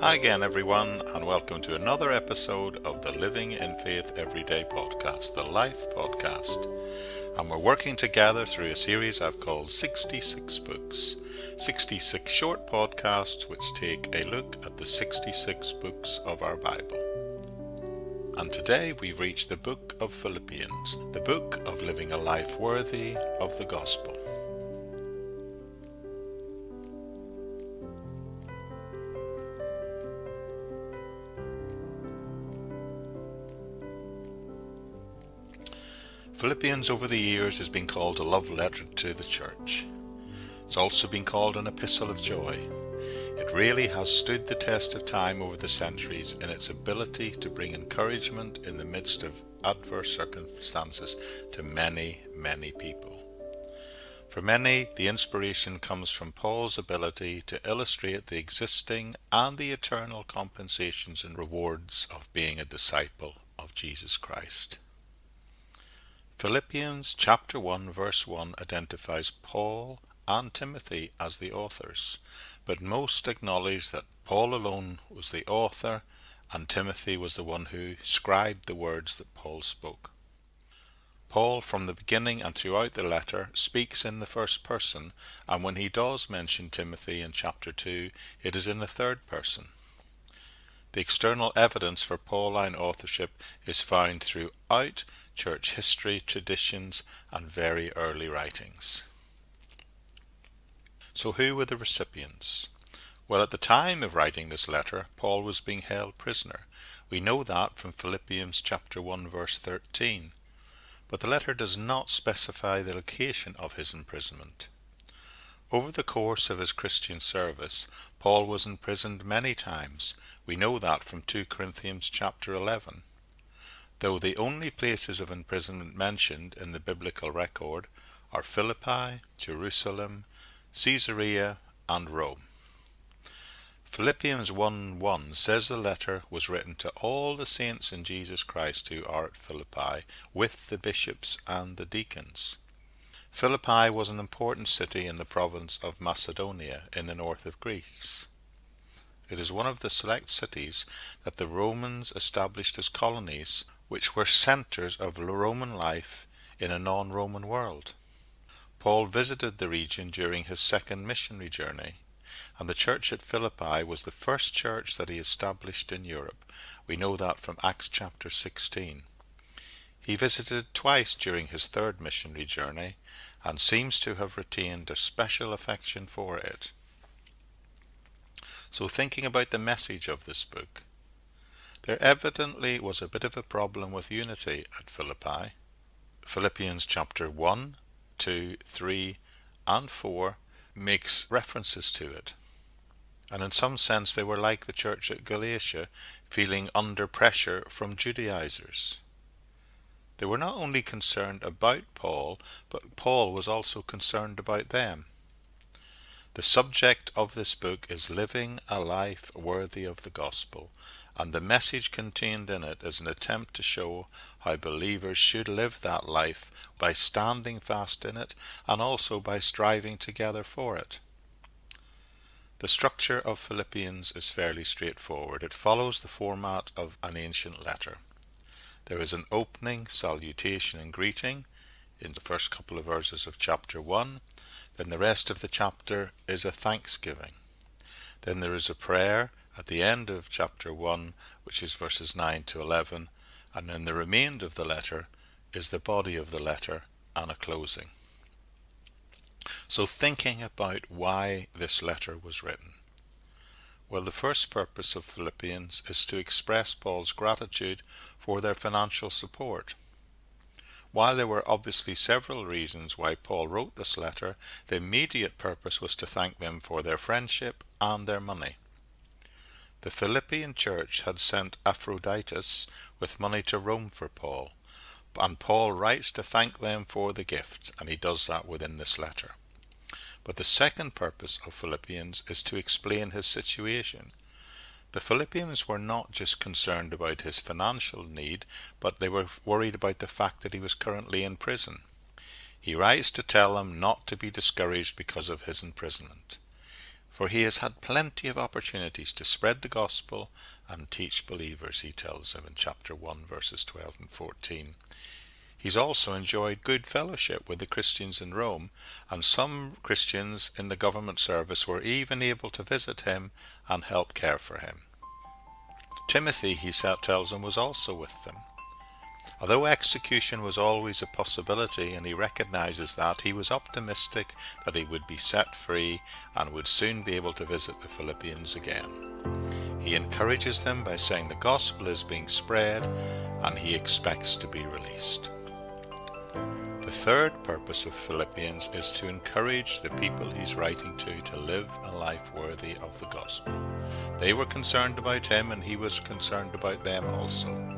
Hi again, everyone, and welcome to another episode of the Living in Faith Everyday podcast, the Life Podcast. And we're working together through a series I've called 66 Books, 66 short podcasts which take a look at the 66 books of our Bible. And today we've reached the book of Philippians, the book of living a life worthy of the gospel. Philippians over the years has been called a love letter to the church. It's also been called an epistle of joy. It really has stood the test of time over the centuries in its ability to bring encouragement in the midst of adverse circumstances to many, many people. For many, the inspiration comes from Paul's ability to illustrate the existing and the eternal compensations and rewards of being a disciple of Jesus Christ. Philippians chapter 1 verse 1 identifies Paul and Timothy as the authors, but most acknowledge that Paul alone was the author and Timothy was the one who scribed the words that Paul spoke. Paul, from the beginning and throughout the letter, speaks in the first person, and when he does mention Timothy in chapter 2, it is in the third person. The external evidence for Pauline authorship is found throughout church history, traditions, and very early writings. So who were the recipients? Well, at the time of writing this letter, Paul was being held prisoner. We know that from Philippians chapter 1 verse 13. But the letter does not specify the location of his imprisonment. Over the course of his Christian service, Paul was imprisoned many times. We know that from 2 Corinthians chapter 11. Though the only places of imprisonment mentioned in the biblical record are Philippi, Jerusalem, Caesarea, and Rome. Philippians 1:1 says the letter was written to all the saints in Jesus Christ who are at Philippi, with the bishops and the deacons. Philippi was an important city in the province of Macedonia in the north of Greece. It is one of the select cities that the Romans established as colonies, which were centers of Roman life in a non-Roman world. Paul visited the region during his second missionary journey, and the church at Philippi was the first church that he established in Europe. We know that from Acts chapter 16. He visited twice during his third missionary journey, and seems to have retained a special affection for it. So thinking about the message of this book, there evidently was a bit of a problem with unity at Philippi. Philippians chapter 1, 2, 3, and 4 makes references to it. And in some sense they were like the church at Galatia, feeling under pressure from Judaizers. They were not only concerned about Paul, but Paul was also concerned about them. The subject of this book is living a life worthy of the gospel, and the message contained in it is an attempt to show how believers should live that life by standing fast in it and also by striving together for it. The structure of Philippians is fairly straightforward. It follows the format of an ancient letter. There is an opening, salutation, and greeting in the first couple of verses of chapter 1. Then the rest of the chapter is a thanksgiving. Then there is a prayer at the end of chapter 1, which is verses 9 to 11, and then the remainder of the letter is the body of the letter and a closing. So thinking about why this letter was written. Well, the first purpose of Philippians is to express Paul's gratitude for their financial support. While there were obviously several reasons why Paul wrote this letter, the immediate purpose was to thank them for their friendship and their money. The Philippian church had sent Epaphroditus with money to Rome for Paul, and Paul writes to thank them for the gift, and he does that within this letter. But the second purpose of Philippians is to explain his situation. The Philippians were not just concerned about his financial need, but they were worried about the fact that he was currently in prison. He writes to tell them not to be discouraged because of his imprisonment. for he has had plenty of opportunities to spread the gospel and teach believers, he tells them in chapter 1, verses 12 and 14. He's also enjoyed good fellowship with the Christians in Rome, and some Christians in the government service were even able to visit him and help care for him. Timothy, he tells them, was also with them. Although execution was always a possibility, and he recognizes that, he was optimistic that he would be set free and would soon be able to visit the Philippians again. He encourages them by saying the gospel is being spread and he expects to be released. The third purpose of Philippians is to encourage the people he's writing to live a life worthy of the gospel. They were concerned about him and he was concerned about them also.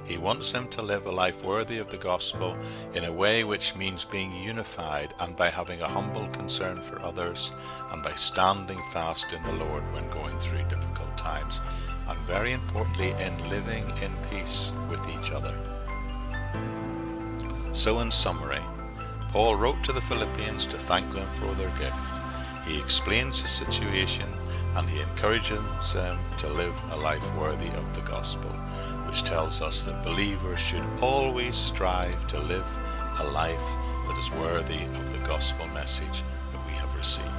He wants them to live a life worthy of the gospel in a way which means being unified and by having a humble concern for others and by standing fast in the Lord when going through difficult times, and very importantly in living in peace with each other. So in summary, Paul wrote to the Philippians to thank them for their gift. He explains his situation and he encourages them to live a life worthy of the gospel, which tells us that believers should always strive to live a life that is worthy of the gospel message that we have received.